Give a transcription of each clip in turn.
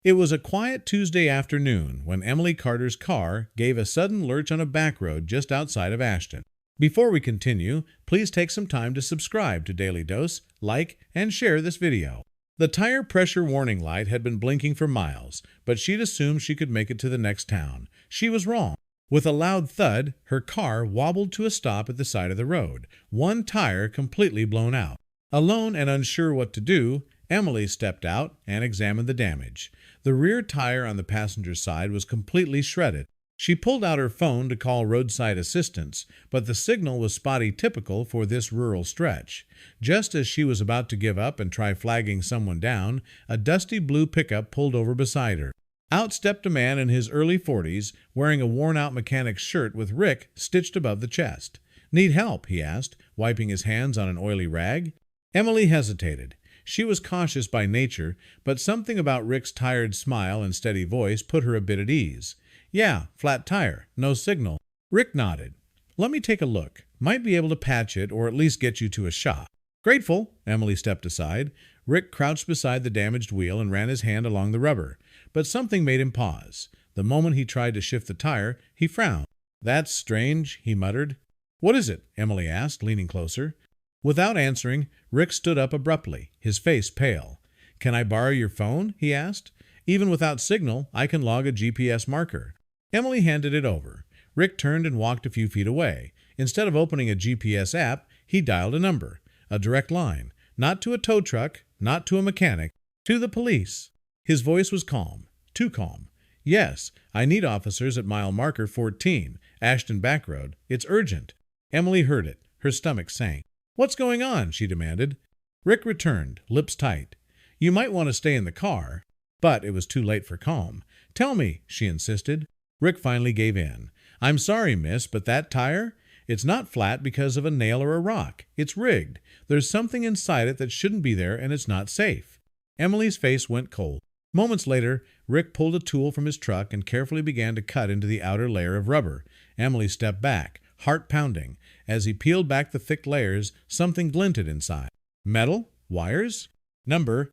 It was a quiet Tuesday afternoon when Emily Carter's car gave a sudden lurch on a back road just outside of Ashton. Before we continue, please take some time to subscribe to Dailydose, like, and share this video. The tire pressure warning light had been blinking for miles, but she'd assumed she could make it to the next town. She was wrong. With a loud thud, her car wobbled to a stop at the side of the road, one tire completely blown out. Alone and unsure what to do, Emily stepped out and examined the damage. The rear tire on the passenger side was completely shredded. She pulled out her phone to call roadside assistance, but the signal was spotty, typical for this rural stretch. Just as she was about to give up and try flagging someone down, a dusty blue pickup pulled over beside her. Out stepped a man in his early 40s, wearing a worn-out mechanic's shirt with Rick stitched above the chest. "Need help?" he asked, wiping his hands on an oily rag. Emily hesitated. She was cautious by nature, but something about Rick's tired smile and steady voice put her a bit at ease. "Yeah, flat tire. No signal." Rick nodded. "Let me take a look. Might be able to patch it or at least get you to a shop." "Grateful." Emily stepped aside. Rick crouched beside the damaged wheel and ran his hand along the rubber. But something made him pause. The moment he tried to shift the tire, he frowned. "That's strange," he muttered. "What is it?" Emily asked, leaning closer. Without answering, Rick stood up abruptly, his face pale. "Can I borrow your phone?" he asked. "Even without signal, I can log a GPS marker." Emily handed it over. Rick turned and walked a few feet away. Instead of opening a GPS app, he dialed a number, a direct line, not to a tow truck, not to a mechanic, to the police. His voice was calm, too calm. "Yes, I need officers at mile marker 14, Ashton Back Road. It's urgent." Emily heard it. Her stomach sank. "What's going on?" she demanded. Rick returned, lips tight. "You might want to stay in the car." But it was too late for calm. "Tell me," she insisted. Rick finally gave in. "I'm sorry, miss, but that tire? It's not flat because of a nail or a rock. It's rigged. There's something inside it that shouldn't be there, and it's not safe." Emily's face went cold. Moments later, Rick pulled a tool from his truck and carefully began to cut into the outer layer of rubber. Emily stepped back, heart pounding. As he peeled back the thick layers, something glinted inside. Metal? Wires? Number?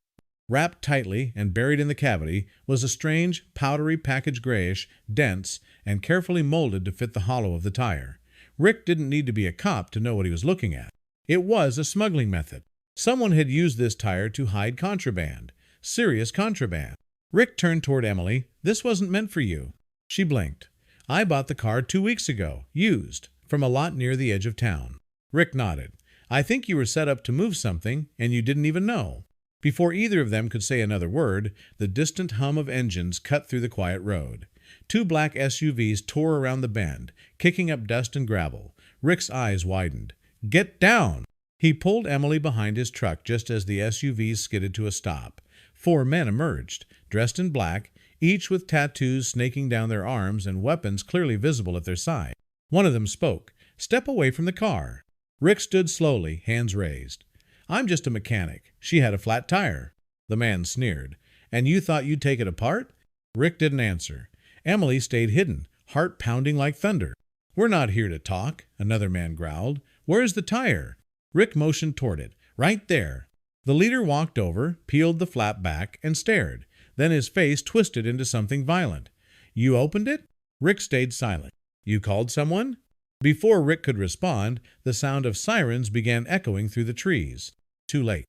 Wrapped tightly and buried in the cavity was a strange, powdery package, grayish, dense, and carefully molded to fit the hollow of the tire. Rick didn't need to be a cop to know what he was looking at. It was a smuggling method. Someone had used this tire to hide contraband. Serious contraband. Rick turned toward Emily. "This wasn't meant for you." She blinked. "I bought the car 2 weeks ago, used, from a lot near the edge of town." Rick nodded. "I think you were set up to move something, and you didn't even know." Before either of them could say another word, the distant hum of engines cut through the quiet road. 2 black SUVs tore around the bend, kicking up dust and gravel. Rick's eyes widened. "Get down!" He pulled Emily behind his truck just as the SUVs skidded to a stop. 4 men emerged, dressed in black, each with tattoos snaking down their arms and weapons clearly visible at their side. One of them spoke. "Step away from the car." Rick stood slowly, hands raised. "I'm just a mechanic. She had a flat tire." The man sneered. "And you thought you'd take it apart?" Rick didn't answer. Emily stayed hidden, heart pounding like thunder. "We're not here to talk," another man growled. "Where's the tire?" Rick motioned toward it. "Right there." The leader walked over, peeled the flap back, and stared. Then his face twisted into something violent. "You opened it?" Rick stayed silent. "You called someone?" Before Rick could respond, the sound of sirens began echoing through the trees. Too late.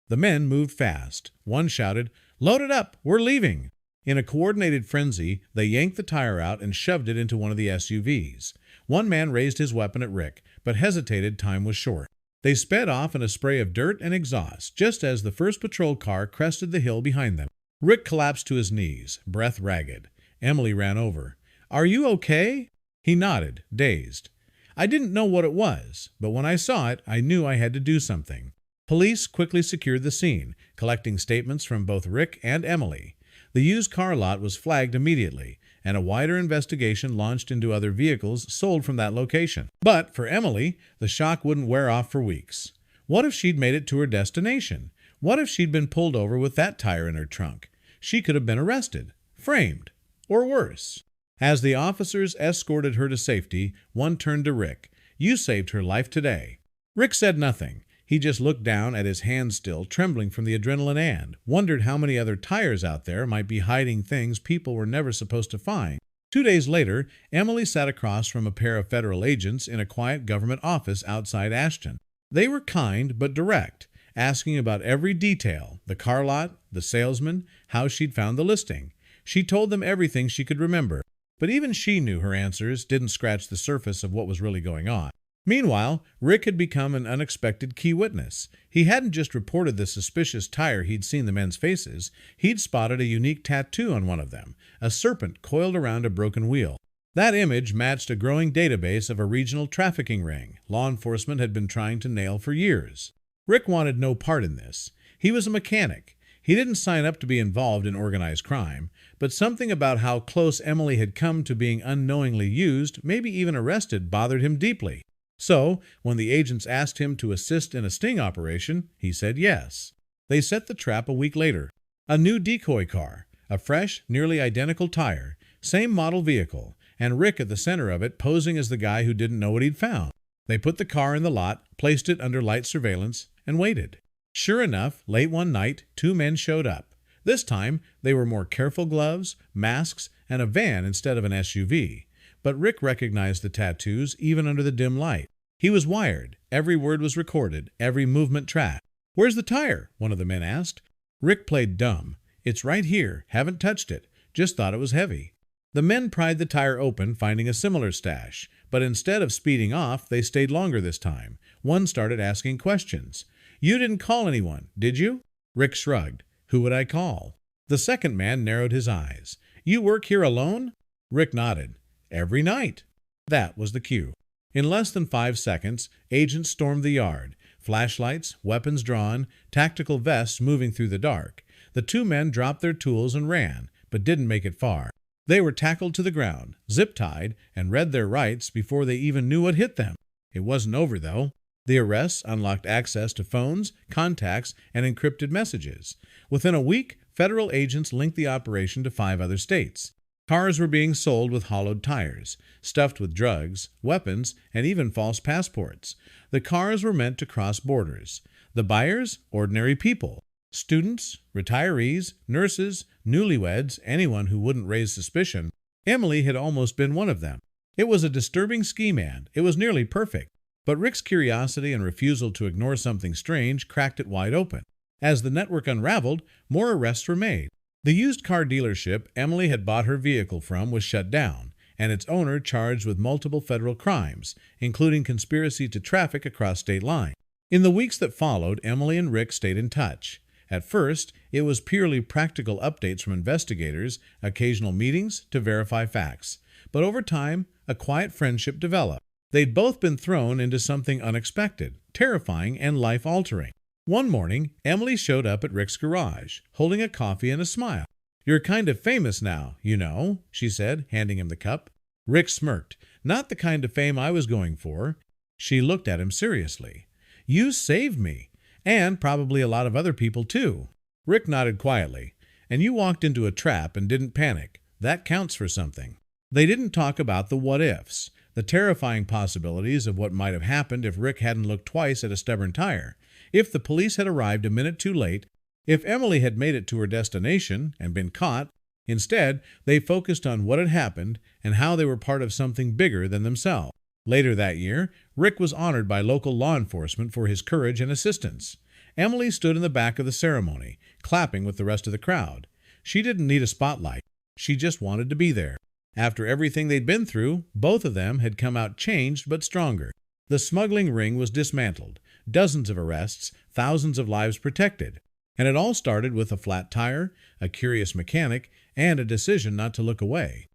The men moved fast. One shouted, "Load it up! We're leaving!" In a coordinated frenzy, they yanked the tire out and shoved it into one of the SUVs. One man raised his weapon at Rick, but hesitated. Time was short. They sped off in a spray of dirt and exhaust, just as the first patrol car crested the hill behind them. Rick collapsed to his knees, breath ragged. Emily ran over. "Are you okay?" He nodded, dazed. "I didn't know what it was, but when I saw it, I knew I had to do something." Police quickly secured the scene, collecting statements from both Rick and Emily. The used car lot was flagged immediately, and a wider investigation launched into other vehicles sold from that location. But for Emily, the shock wouldn't wear off for weeks. What if she'd made it to her destination? What if she'd been pulled over with that tire in her trunk? She could have been arrested, framed, or worse. As the officers escorted her to safety, one turned to Rick. "You saved her life today." Rick said nothing. He just looked down at his hands still trembling from the adrenaline and wondered how many other tires out there might be hiding things people were never supposed to find. 2 days later, Emily sat across from a pair of federal agents in a quiet government office outside Ashton. They were kind but direct, asking about every detail, the car lot, the salesman, how she'd found the listing. She told them everything she could remember, but even she knew her answers didn't scratch the surface of what was really going on. Meanwhile, Rick had become an unexpected key witness. He hadn't just reported the suspicious tire he'd seen the men's faces, he'd spotted a unique tattoo on one of them, a serpent coiled around a broken wheel. That image matched a growing database of a regional trafficking ring law enforcement had been trying to nail for years. Rick wanted no part in this. He was a mechanic. He didn't sign up to be involved in organized crime, but something about how close Emily had come to being unknowingly used, maybe even arrested, bothered him deeply. So, when the agents asked him to assist in a sting operation, he said yes. They set the trap a week later. A new decoy car, a fresh, nearly identical tire, same model vehicle, and Rick at the center of it posing as the guy who didn't know what he'd found. They put the car in the lot, placed it under light surveillance, and waited. Sure enough, late one night, 2 men showed up. This time, they wore more careful gloves, masks, and a van instead of an SUV. But Rick recognized the tattoos even under the dim light. He was wired. Every word was recorded, every movement tracked. "Where's the tire?" one of the men asked. Rick played dumb. "It's right here. Haven't touched it. Just thought it was heavy." The men pried the tire open, finding a similar stash. But instead of speeding off, they stayed longer this time. One started asking questions. "You didn't call anyone, did you?" Rick shrugged. "Who would I call?" The second man narrowed his eyes. "You work here alone?" Rick nodded. "Every night." That was the cue. In less than 5 seconds, agents stormed the yard. Flashlights, weapons drawn, tactical vests moving through the dark. The 2 men dropped their tools and ran, but didn't make it far. They were tackled to the ground, zip-tied, and read their rights before they even knew what hit them. It wasn't over, though. The arrests unlocked access to phones, contacts, and encrypted messages. Within a week, federal agents linked the operation to 5 other states. Cars were being sold with hollowed tires, stuffed with drugs, weapons, and even false passports. The cars were meant to cross borders. The buyers? Ordinary people. Students, retirees, nurses, newlyweds, anyone who wouldn't raise suspicion. Emily had almost been one of them. It was a disturbing scheme and it was nearly perfect. But Rick's curiosity and refusal to ignore something strange cracked it wide open. As the network unraveled, more arrests were made. The used car dealership Emily had bought her vehicle from was shut down, and its owner charged with multiple federal crimes, including conspiracy to traffic across state lines. In the weeks that followed, Emily and Rick stayed in touch. At first, it was purely practical updates from investigators, occasional meetings to verify facts. But over time, a quiet friendship developed. They'd both been thrown into something unexpected, terrifying, and life-altering. One morning, Emily showed up at Rick's garage, holding a coffee and a smile. "You're kind of famous now, you know," she said, handing him the cup. Rick smirked. "Not the kind of fame I was going for." She looked at him seriously. "You saved me, and probably a lot of other people too." Rick nodded quietly. "And you walked into a trap and didn't panic. That counts for something." They didn't talk about the what-ifs, the terrifying possibilities of what might have happened if Rick hadn't looked twice at a stubborn tire. If the police had arrived a minute too late, if Emily had made it to her destination and been caught. Instead, they focused on what had happened and how they were part of something bigger than themselves. Later that year, Rick was honored by local law enforcement for his courage and assistance. Emily stood in the back of the ceremony, clapping with the rest of the crowd. She didn't need a spotlight. She just wanted to be there. After everything they'd been through, both of them had come out changed but stronger. The smuggling ring was dismantled, dozens of arrests, thousands of lives protected. And it all started with a flat tire, a curious mechanic, and a decision not to look away.